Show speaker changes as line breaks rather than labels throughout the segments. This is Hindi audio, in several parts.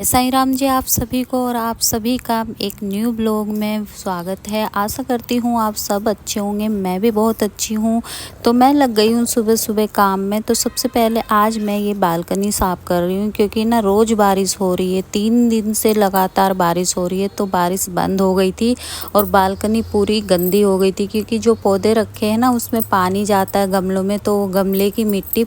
साईं राम जी आप सभी को और आप सभी का एक न्यू ब्लॉग में स्वागत है। आशा करती हूँ आप सब अच्छे होंगे, मैं भी बहुत अच्छी हूँ। तो मैं लग गई हूँ सुबह सुबह काम में। तो सबसे पहले आज मैं ये बालकनी साफ़ कर रही हूँ क्योंकि ना रोज़ बारिश हो रही है, 3 दिन से लगातार बारिश हो रही है। तो बारिश बंद हो गई थी और बालकनी पूरी गंदी हो गई थी क्योंकि जो पौधे रखे हैं ना उसमें पानी जाता है गमलों में, तो गमले की मिट्टी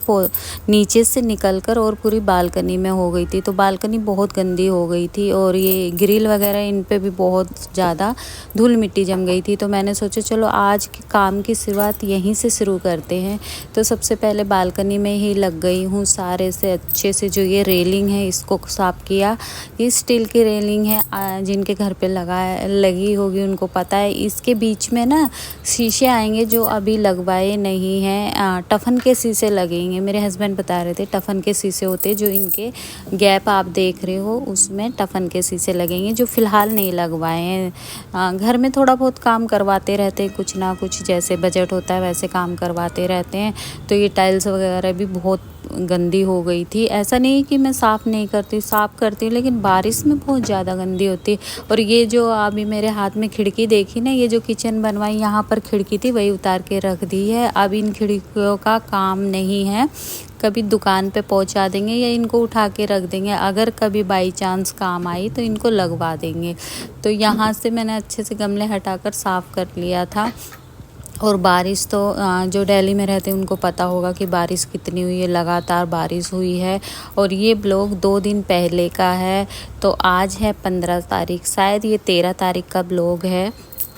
नीचे से निकल कर और पूरी बालकनी में हो गई थी। तो बालकनी बहुत गंदी हो गई थी और ये ग्रिल वगैरह इन पे भी बहुत ज़्यादा धूल मिट्टी जम गई थी। तो मैंने सोचा चलो आज के काम की शुरुआत यहीं से शुरू करते हैं। तो सबसे पहले बालकनी में ही लग गई हूँ सारे से अच्छे से। जो ये रेलिंग है इसको साफ़ किया। ये स्टील की रेलिंग है, जिनके घर पे लगी होगी उनको पता है। इसके बीच में ना शीशे आएंगे जो अभी लगवाए नहीं हैं, टफन के शीशे लगेंगे। मेरे हस्बैंड बता रहे थे टफन के शीशे होते जो इनके गैप आप देख रहे हो उसमें टफन के शीशे लगेंगे, जो फ़िलहाल नहीं लगवाए हैं। घर में थोड़ा बहुत काम करवाते रहते हैं, कुछ ना कुछ जैसे बजट होता है वैसे काम करवाते रहते हैं। तो ये टाइल्स वगैरह भी बहुत गंदी हो गई थी। ऐसा नहीं कि मैं साफ़ नहीं करती, साफ़ करती हूँ, लेकिन बारिश में बहुत ज़्यादा गंदी होती। और ये जो अभी मेरे हाथ में खिड़की देखी ना, ये जो किचन बनवाई यहाँ पर खिड़की थी वही उतार के रख दी है। अब इन खिड़कियों का काम नहीं है, कभी दुकान पे पहुंचा देंगे या इनको उठा के रख देंगे। अगर कभी बाई चांस काम आई तो इनको लगवा देंगे। तो यहाँ से मैंने अच्छे से गमले हटाकर साफ़ कर लिया था। और बारिश तो जो दिल्ली में रहते हैं उनको पता होगा कि बारिश कितनी हुई है, लगातार बारिश हुई है। और ये ब्लॉग 2 दिन पहले का है। तो आज है 15 तारीख, शायद ये 13 तारीख का ब्लॉग है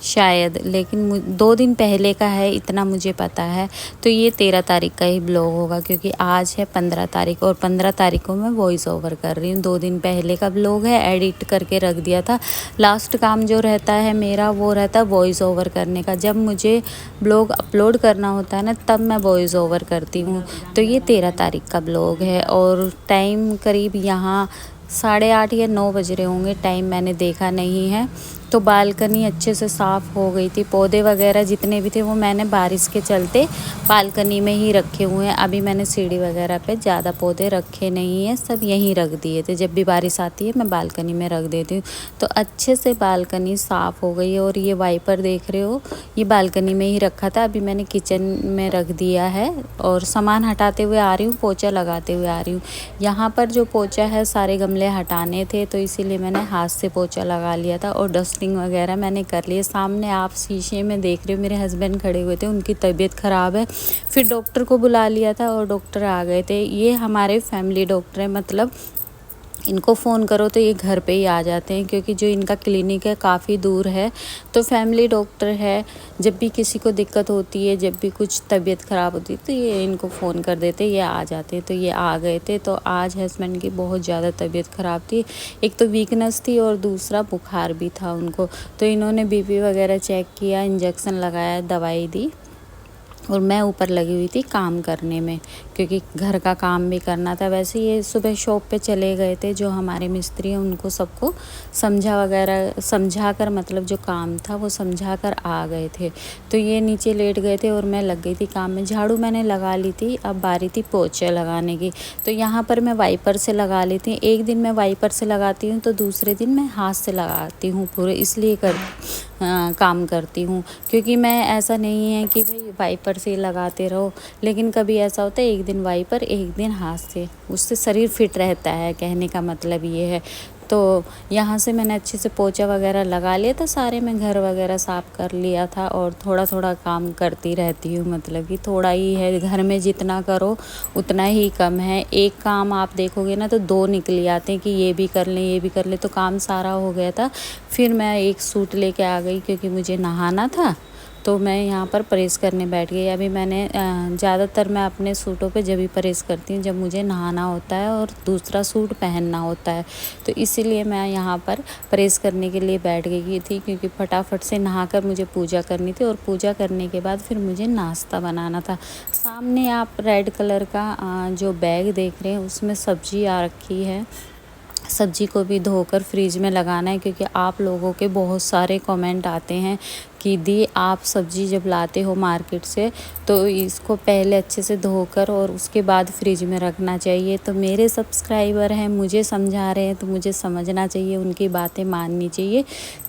शायद, लेकिन 2 दिन पहले का है इतना मुझे पता है। तो ये 13 तारीख का ही ब्लॉग होगा क्योंकि आज है 15 तारीख और 15 तारीख को मैं वॉइस ओवर कर रही हूँ। 2 दिन पहले का ब्लॉग है, एडिट करके रख दिया था। लास्ट काम जो रहता है मेरा वो रहता है वॉइस ओवर करने का। जब मुझे ब्लॉग अपलोड करना होता है ना तब मैं वॉइस ओवर करती हूँ। तो ये 13 तारीख का ब्लॉग है और टाइम करीब यहाँ 8:30 या 9 बज रहे होंगे, टाइम मैंने देखा नहीं है। तो बालकनी अच्छे से साफ़ हो गई थी। पौधे वगैरह जितने भी थे वो मैंने बारिश के चलते बालकनी में ही रखे हुए हैं। अभी मैंने सीढ़ी वगैरह पे ज़्यादा पौधे रखे नहीं हैं, सब यहीं रख दिए थे। जब भी बारिश आती है मैं बालकनी में रख देती हूँ। तो अच्छे से बालकनी साफ़ हो गई है। और ये वाइपर देख रहे हो, ये बालकनी में ही रखा था, अभी मैंने किचन में रख दिया है। और सामान हटाते हुए आ रही हूँ, पोछा लगाते हुए आ रही हूँ। यहाँ पर जो पोछा है सारे गमले हटाने थे तो इसीलिए मैंने हाथ से पोछा लगा लिया था। और डस्टिंग वगैरह मैंने कर लिए। सामने आप शीशे में देख रहे हो मेरे हस्बैंड खड़े हुए थे, उनकी तबीयत ख़राब है। फिर डॉक्टर को बुला लिया था और डॉक्टर आ गए थे। ये हमारे फैमिली डॉक्टर है, मतलब इनको फ़ोन करो तो ये घर पे ही आ जाते हैं क्योंकि जो इनका क्लिनिक है काफ़ी दूर है। तो फैमिली डॉक्टर है, जब भी किसी को दिक्कत होती है, जब भी कुछ तबीयत ख़राब होती है तो ये इनको फ़ोन कर देते, ये आ जाते। तो ये आ गए थे। तो आज हस्बैंड की बहुत ज़्यादा तबीयत ख़राब थी, एक तो वीकनेस थी और दूसरा बुखार भी था उनको। तो इन्होंने बीपी वगैरह चेक किया, इंजेक्शन लगाया, दवाई दी और मैं ऊपर लगी हुई थी काम करने में क्योंकि घर का काम भी करना था। वैसे ये सुबह शॉप पे चले गए थे, जो हमारे मिस्त्री हैं उनको सबको समझा कर, मतलब जो काम था वो समझा कर आ गए थे। तो ये नीचे लेट गए थे और मैं लग गई थी काम में। झाड़ू मैंने लगा ली थी, अब बारी थी पोछे लगाने की। तो यहाँ पर मैं वाइपर से लगा लेती हूँ। एक दिन मैं वाइपर से लगाती हूँ तो दूसरे दिन मैं हाथ से लगाती हूँ पूरे, इसलिए काम करती हूँ। क्योंकि मैं ऐसा नहीं है कि भाई वाइपर से लगाते रहो, लेकिन कभी ऐसा होता है एक दिन वाइपर एक दिन हाथ से, उससे शरीर फिट रहता है, कहने का मतलब ये है। तो यहाँ से मैंने अच्छे से पोछा वगैरह लगा लिया था, सारे में घर वगैरह साफ़ कर लिया था। और थोड़ा थोड़ा काम करती रहती हूँ, मतलब कि थोड़ा ही है, घर में जितना करो उतना ही कम है। एक काम आप देखोगे ना तो 2 निकल आते हैं कि ये भी कर लें ये भी कर लें। तो काम सारा हो गया था। फिर मैं एक सूट लेके आ गई क्योंकि मुझे नहाना था। तो मैं यहाँ पर प्रेस करने बैठ गई। अभी मैंने ज़्यादातर मैं अपने सूटों पे जब भी प्रेस करती हूँ जब मुझे नहाना होता है और दूसरा सूट पहनना होता है। तो इसीलिए मैं यहाँ पर प्रेस करने के लिए बैठ गई थी क्योंकि फटाफट से नहाकर मुझे पूजा करनी थी और पूजा करने के बाद फिर मुझे नाश्ता बनाना था। सामने आप रेड कलर का जो बैग देख रहे हैं उसमें सब्जी आ रखी है। सब्जी को भी धोकर फ्रिज में लगाना है क्योंकि आप लोगों के बहुत सारे कमेंट आते हैं कि दी आप सब्ज़ी जब लाते हो मार्केट से तो इसको पहले अच्छे से धोकर और उसके बाद फ्रिज में रखना चाहिए। तो मेरे सब्सक्राइबर हैं, मुझे समझा रहे हैं तो मुझे समझना चाहिए, उनकी बातें माननी चाहिए।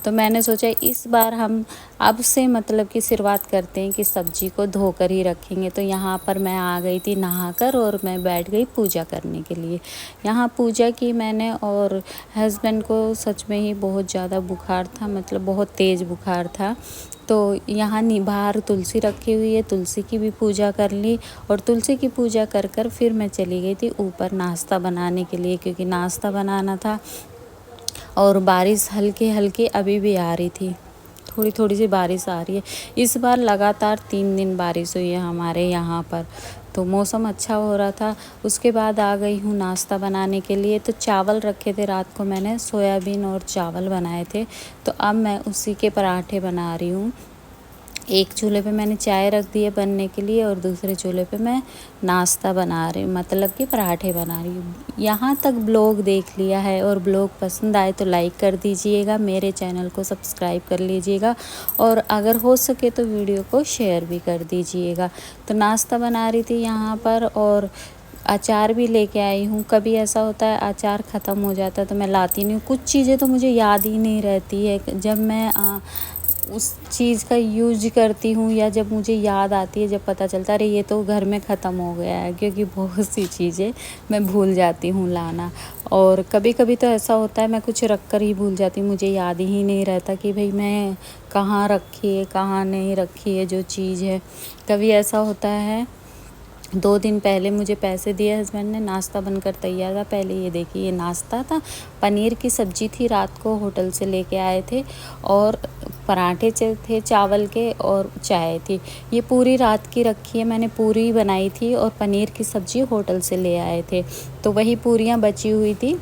तो मैंने सोचा इस बार हम अब से मतलब कि शुरुआत करते हैं कि सब्ज़ी को धोकर ही रखेंगे। तो यहाँ पर मैं आ गई थी नहाकर और मैं बैठ गई पूजा करने के लिए। यहाँ पूजा की मैंने और हस्बैंड को सच में ही बहुत ज़्यादा बुखार था, मतलब बहुत तेज़ बुखार था। तो यहाँ बाहर तुलसी रखी हुई है, तुलसी की भी पूजा कर ली और तुलसी की पूजा कर कर फिर मैं चली गई थी ऊपर नाश्ता बनाने के लिए, क्योंकि नाश्ता बनाना था। और बारिश हल्की हल्की अभी भी आ रही थी, थोड़ी थोड़ी सी बारिश आ रही है। इस बार लगातार 3 दिन बारिश हुई है हमारे यहाँ पर, तो मौसम अच्छा हो रहा था। उसके बाद आ गई हूँ नाश्ता बनाने के लिए। तो चावल रखे थे रात को, मैंने सोयाबीन और चावल बनाए थे, तो अब मैं उसी के पराठे बना रही हूँ। एक चूल्हे पे मैंने चाय रख दी है बनने के लिए और दूसरे चूल्हे पे मैं नाश्ता बना रही हूँ, मतलब कि पराठे बना रही हूँ। यहाँ तक ब्लॉग देख लिया है और ब्लॉग पसंद आए तो लाइक कर दीजिएगा, मेरे चैनल को सब्सक्राइब कर लीजिएगा और अगर हो सके तो वीडियो को शेयर भी कर दीजिएगा। तो नाश्ता बना रही थी यहाँ पर और अचार भी लेके आई हूँ। कभी ऐसा होता है अचार ख़त्म हो जाता है तो मैं लाती नहीं हूँ, कुछ चीज़ें तो मुझे याद ही नहीं रहती है। जब मैं उस चीज़ का यूज करती हूँ या जब मुझे याद आती है, जब पता चलता है अरे ये तो घर में ख़त्म हो गया है, क्योंकि बहुत सी चीज़ें मैं भूल जाती हूँ लाना। और कभी कभी तो ऐसा होता है मैं कुछ रख कर ही भूल जाती हूँ, मुझे याद ही नहीं रहता कि भाई मैं कहाँ रखी है कहाँ नहीं रखी है जो चीज़ है। कभी ऐसा होता है 2 दिन पहले मुझे पैसे दिए हस्बैंड ने, नाश्ता बनकर तैयार था। पहले ये देखिए ये नाश्ता था, पनीर की सब्ज़ी थी, रात को होटल से लेके आए थे और पराठे थे चावल के और चाय थी। ये पूरी रात की रखी है मैंने, पूरी बनाई थी और पनीर की सब्ज़ी होटल से ले आए थे, तो वही पूरियाँ बची हुई थी।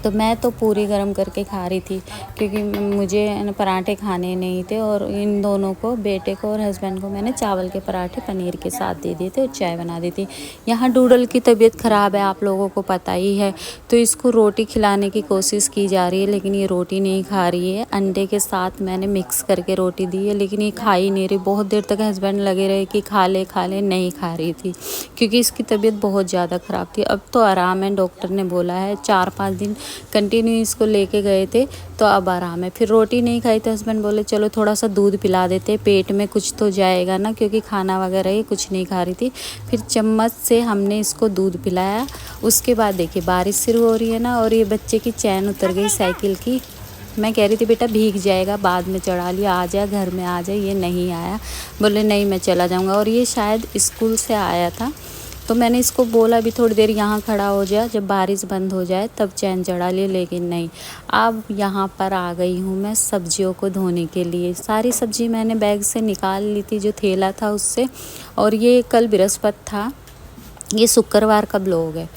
तो मैं तो पूरी गरम करके खा रही थी, क्योंकि मुझे पराठे खाने नहीं थे और इन दोनों को, बेटे को और हस्बैंड को, मैंने चावल के पराठे पनीर के साथ दे दिए थे और चाय बना दी थी। यहाँ डूडल की तबीयत ख़राब है, आप लोगों को पता ही है, तो इसको रोटी खिलाने की कोशिश की जा रही है लेकिन ये रोटी नहीं खा रही है। अंडे के साथ मैंने मिक्स करके रोटी दी है लेकिन ये खा ही नहीं रही। बहुत देर तक हस्बैंड लगे रहे कि खा ले, नहीं खा रही थी, क्योंकि इसकी तबीयत बहुत ज़्यादा ख़राब थी। अब तो आराम है, डॉक्टर ने बोला है 4-5 दिन कंटिन्यू इसको लेके गए थे तो अब आराम है। फिर रोटी नहीं खाई तो हस्बैंड बोले चलो थोड़ा सा दूध पिला देते, पेट में कुछ तो जाएगा ना, क्योंकि खाना वगैरह ये कुछ नहीं खा रही थी। फिर चम्मच से हमने इसको दूध पिलाया। उसके बाद देखिए बारिश शुरू हो रही है ना, और ये बच्चे की चैन उतर गई साइकिल की। मैं कह रही थी बेटा भीग जाएगा, बाद में चढ़ा लिया, आ जा घर में आ जा, ये नहीं आया। बोले नहीं मैं चला जाऊँगा, और ये शायद स्कूल से आया था। तो मैंने इसको बोला भी थोड़ी देर यहाँ खड़ा हो जाए, जब बारिश बंद हो जाए तब चैन चढ़ा लिए, लेकिन नहीं। अब यहाँ पर आ गई हूँ मैं सब्जियों को धोने के लिए। सारी सब्जी मैंने बैग से निकाल ली थी, जो थैला था उससे। और ये कल बृहस्पति था, ये शुक्रवार का ब्लॉग है।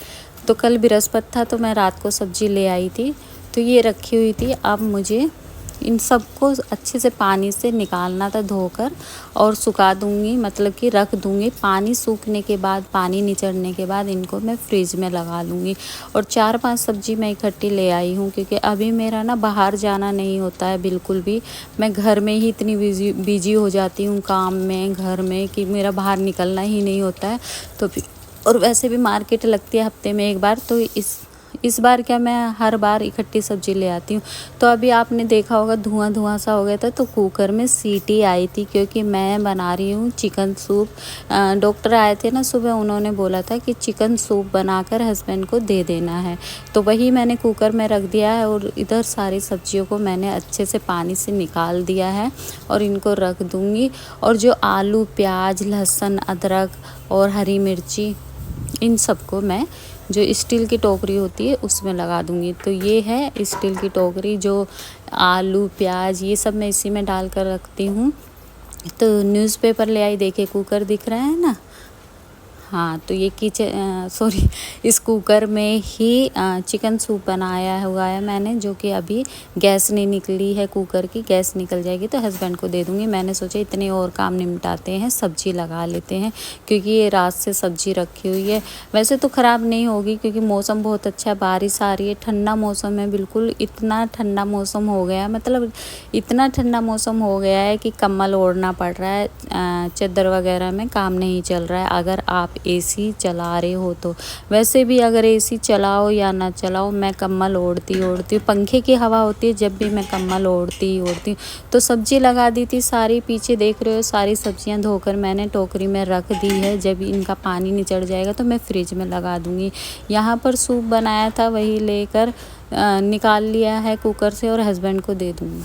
तो कल बृहस्पति था तो मैं रात को सब्जी ले आई थी, तो ये रखी हुई थी। अब मुझे इन सबको अच्छे से पानी से निकालना था धोकर, और सुखा दूंगी, मतलब कि रख दूंगी। पानी सूखने के बाद, पानी निचड़ने के बाद इनको मैं फ्रिज में लगा लूँगी। और 4-5 सब्जी मैं इकट्ठी ले आई हूँ, क्योंकि अभी मेरा ना बाहर जाना नहीं होता है बिल्कुल भी। मैं घर में ही इतनी बिजी हो जाती हूँ काम में, घर में, कि मेरा बाहर निकलना ही नहीं होता है। तो और वैसे भी मार्केट लगती है हफ्ते में एक बार, तो इस बार क्या मैं हर बार इकट्ठी सब्जी ले आती हूँ। तो अभी आपने देखा होगा धुआं सा हो गया था, तो कुकर में सीटी आई थी, क्योंकि मैं बना रही हूँ चिकन सूप। डॉक्टर आए थे ना सुबह, उन्होंने बोला था कि चिकन सूप बनाकर हस्बैंड को दे देना है, तो वही मैंने कुकर में रख दिया है। और इधर सारी सब्जियों को मैंने अच्छे से पानी से निकाल दिया है और इनको रख दूँगी। और जो आलू, प्याज, लहसुन, अदरक और हरी मिर्ची, इन सबको मैं जो स्टील की टोकरी होती है उसमें लगा दूंगी। तो ये है स्टील की टोकरी, जो आलू, प्याज ये सब मैं इसी में डाल कर रखती हूँ। तो न्यूज़पेपर ले आई, देखिए कुकर दिख रहा है ना, हाँ, तो ये सॉरी इस कुकर में ही चिकन सूप बनाया हुआ है मैंने, जो कि अभी गैस नहीं निकली है कुकर की। गैस निकल जाएगी तो हस्बैंड को दे दूँगी। मैंने सोचा इतने और काम निपटाते हैं, सब्जी लगा लेते हैं, क्योंकि ये रात से सब्जी रखी हुई है। वैसे तो ख़राब नहीं होगी क्योंकि मौसम बहुत अच्छा है, बारिश आ रही है, ठंडा मौसम है बिल्कुल। इतना ठंडा मौसम हो गया है, मतलब इतना ठंडा मौसम हो गया है कि कंबल ओढ़ना पड़ रहा है। चादर वगैरह में काम नहीं चल रहा है अगर आप एसी चला रहे हो तो। वैसे भी अगर एसी चलाओ या ना चलाओ, मैं कंबल ओढ़ती हूँ। पंखे की हवा होती है जब भी मैं कंबल ओढ़ती हूँ। तो सब्जी लगा दी थी सारी, पीछे देख रहे हो सारी सब्जियां धोकर मैंने टोकरी में रख दी है। जब इनका पानी निचड़ जाएगा तो मैं फ्रिज में लगा दूँगी। यहाँ पर सूप बनाया था, वही लेकर निकाल लिया है कुकर से और हस्बैंड को दे दूँगी।